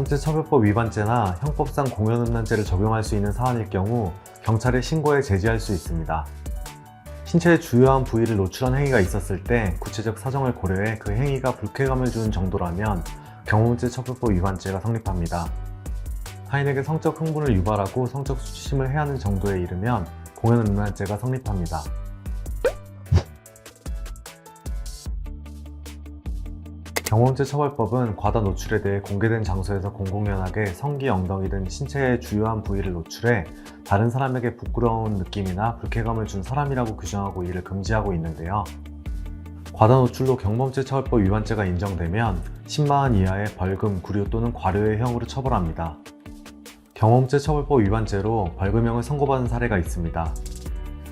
경범죄처벌법 위반죄나 형법상 공연음란죄를 적용할 수 있는 사안일 경우 경찰에 신고해 제지할 수 있습니다. 신체의 주요한 부위를 노출한 행위가 있었을 때 구체적 사정을 고려해 그 행위가 불쾌감을 주는 정도라면 경범죄처벌법 위반죄가 성립합니다. 타인에게 성적 흥분을 유발하고 성적 수치심을 해하는 정도에 이르면 공연음란죄가 성립합니다. 경범죄처벌법은 과다 노출에 대해 공개된 장소에서 공공연하게 성기, 엉덩이 등 신체의 주요한 부위를 노출해 다른 사람에게 부끄러운 느낌이나 불쾌감을 준 사람이라고 규정하고 이를 금지하고 있는데요. 과다 노출로 경범죄처벌법 위반죄가 인정되면 10만원 이하의 벌금, 구류 또는 과료의 형으로 처벌합니다. 경범죄처벌법 위반죄로 벌금형을 선고받은 사례가 있습니다.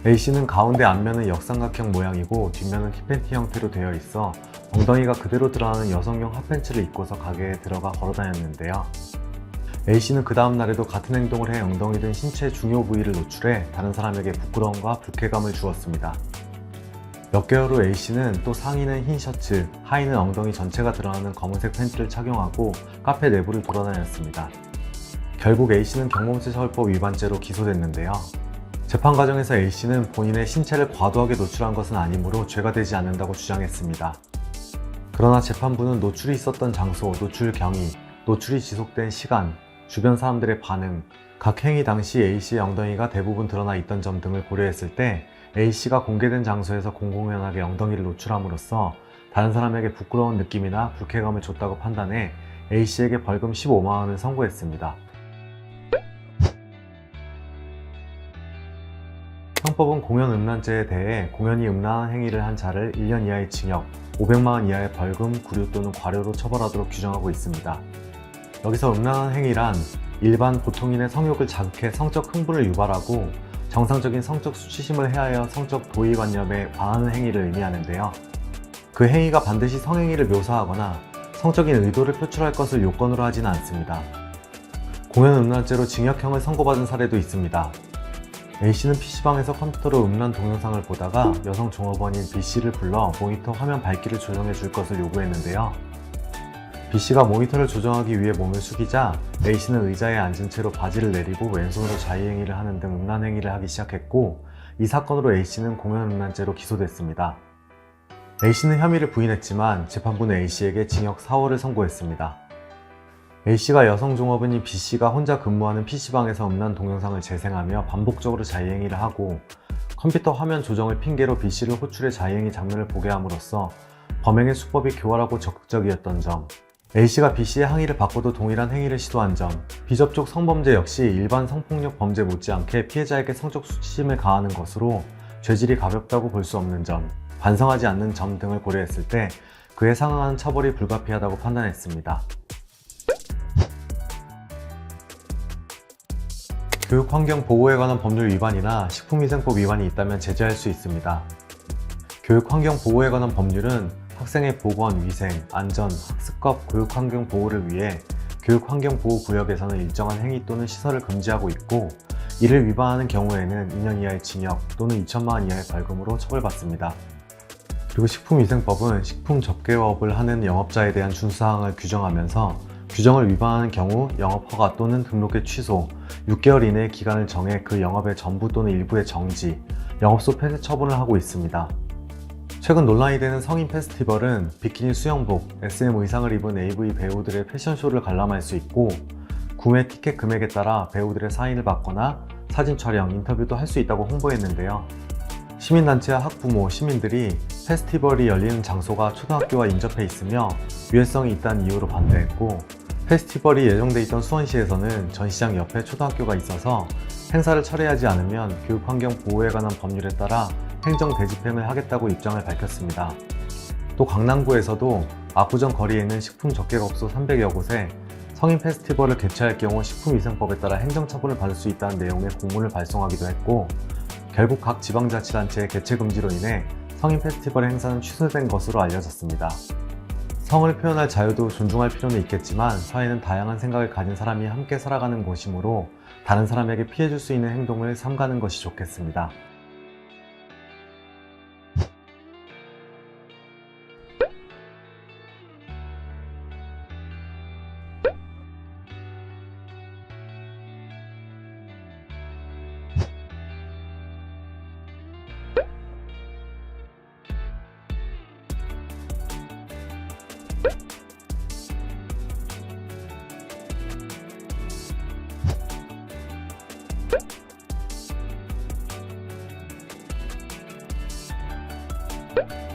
A씨는 가운데 앞면은 역삼각형 모양이고 뒷면은 힙팬티 형태로 되어 있어 엉덩이가 그대로 드러나는 여성용 핫팬츠를 입고서 가게에 들어가 걸어다녔는데요. A씨는 그 다음 날에도 같은 행동을 해 엉덩이 등 신체 중요 부위를 노출해 다른 사람에게 부끄러움과 불쾌감을 주었습니다. 몇 개월 후 A씨는 또 상의는 흰 셔츠, 하의는 엉덩이 전체가 드러나는 검은색 팬츠를 착용하고 카페 내부를 돌아다녔습니다. 결국 A씨는 경범죄처벌법 위반죄로 기소됐는데요. 재판 과정에서 A씨는 본인의 신체를 과도하게 노출한 것은 아니므로 죄가 되지 않는다고 주장했습니다. 그러나 재판부는 노출이 있었던 장소, 노출 경위, 노출이 지속된 시간, 주변 사람들의 반응, 각 행위 당시 A씨의 엉덩이가 대부분 드러나 있던 점 등을 고려했을 때 A씨가 공개된 장소에서 공공연하게 엉덩이를 노출함으로써 다른 사람에게 부끄러운 느낌이나 불쾌감을 줬다고 판단해 A씨에게 벌금 15만원을 선고했습니다. 형법은 공연음란죄에 대해 공연히 음란한 행위를 한 자를 1년 이하의 징역, 500만원 이하의 벌금, 구류 또는 과료로 처벌하도록 규정하고 있습니다. 여기서 음란한 행위란 일반 보통인의 성욕을 자극해 성적 흥분을 유발하고 정상적인 성적 수치심을 해하여 성적 도의관념에 반하는 행위를 의미하는데요. 그 행위가 반드시 성행위를 묘사하거나 성적인 의도를 표출할 것을 요건으로 하지는 않습니다. 공연음란죄로 징역형을 선고받은 사례도 있습니다. A씨는 PC방에서 컴퓨터로 음란 동영상을 보다가 여성 종업원인 B씨를 불러 모니터 화면 밝기를 조정해 줄 것을 요구했는데요. B씨가 모니터를 조정하기 위해 몸을 숙이자 A씨는 의자에 앉은 채로 바지를 내리고 왼손으로 자위행위를 하는 등 음란행위를 하기 시작했고, 이 사건으로 A씨는 공연음란죄로 기소됐습니다. A씨는 혐의를 부인했지만 재판부는 A씨에게 징역 4월을 선고했습니다. A씨가 여성 종업원인 B씨가 혼자 근무하는 PC방에서 음란 동영상을 재생하며 반복적으로 자위행위를 하고 컴퓨터 화면 조정을 핑계로 B씨를 호출해 자위행위 장면을 보게 함으로써 범행의 수법이 교활하고 적극적이었던 점, A씨가 B씨의 항의를 받고도 동일한 행위를 시도한 점, 비접촉 성범죄 역시 일반 성폭력 범죄 못지않게 피해자에게 성적 수치심을 가하는 것으로 죄질이 가볍다고 볼 수 없는 점, 반성하지 않는 점 등을 고려했을 때 그에 상응하는 처벌이 불가피하다고 판단했습니다. 교육환경보호에 관한 법률 위반이나 식품위생법 위반이 있다면 제재할 수 있습니다. 교육환경보호에 관한 법률은 학생의 보건, 위생, 안전, 학습과 교육환경 보호를 위해 교육환경보호구역에서는 일정한 행위 또는 시설을 금지하고 있고, 이를 위반하는 경우에는 2년 이하의 징역 또는 2천만원 이하의 벌금으로 처벌받습니다. 그리고 식품위생법은 식품 접객업을 하는 영업자에 대한 준수사항을 규정하면서 규정을 위반하는 경우 영업허가 또는 등록의 취소, 6개월 이내의 기간을 정해 그 영업의 전부 또는 일부의 정지, 영업소 폐쇄 처분을 하고 있습니다. 최근 논란이 되는 성인 페스티벌은 비키니 수영복, SM 의상을 입은 AV 배우들의 패션쇼를 관람할 수 있고, 구매 티켓 금액에 따라 배우들의 사인을 받거나 사진 촬영, 인터뷰도 할 수 있다고 홍보했는데요. 시민단체와 학부모, 시민들이 페스티벌이 열리는 장소가 초등학교와 인접해 있으며 유해성이 있다는 이유로 반대했고, 페스티벌이 예정돼 있던 수원시에서는 전시장 옆에 초등학교가 있어서 행사를 철회하지 않으면 교육환경보호에 관한 법률에 따라 행정 대집행을 하겠다고 입장을 밝혔습니다. 또 강남구에서도 압구정 거리에 있는 식품 접객업소 300여 곳에 성인 페스티벌을 개최할 경우 식품위생법에 따라 행정처분을 받을 수 있다는 내용의 공문을 발송하기도 했고, 결국 각 지방자치단체의 개최 금지로 인해 성인 페스티벌의 행사는 취소된 것으로 알려졌습니다. 성을 표현할 자유도 존중할 필요는 있겠지만 사회는 다양한 생각을 가진 사람이 함께 살아가는 곳이므로 다른 사람에게 피해줄 수 있는 행동을 삼가는 것이 좋겠습니다. 네.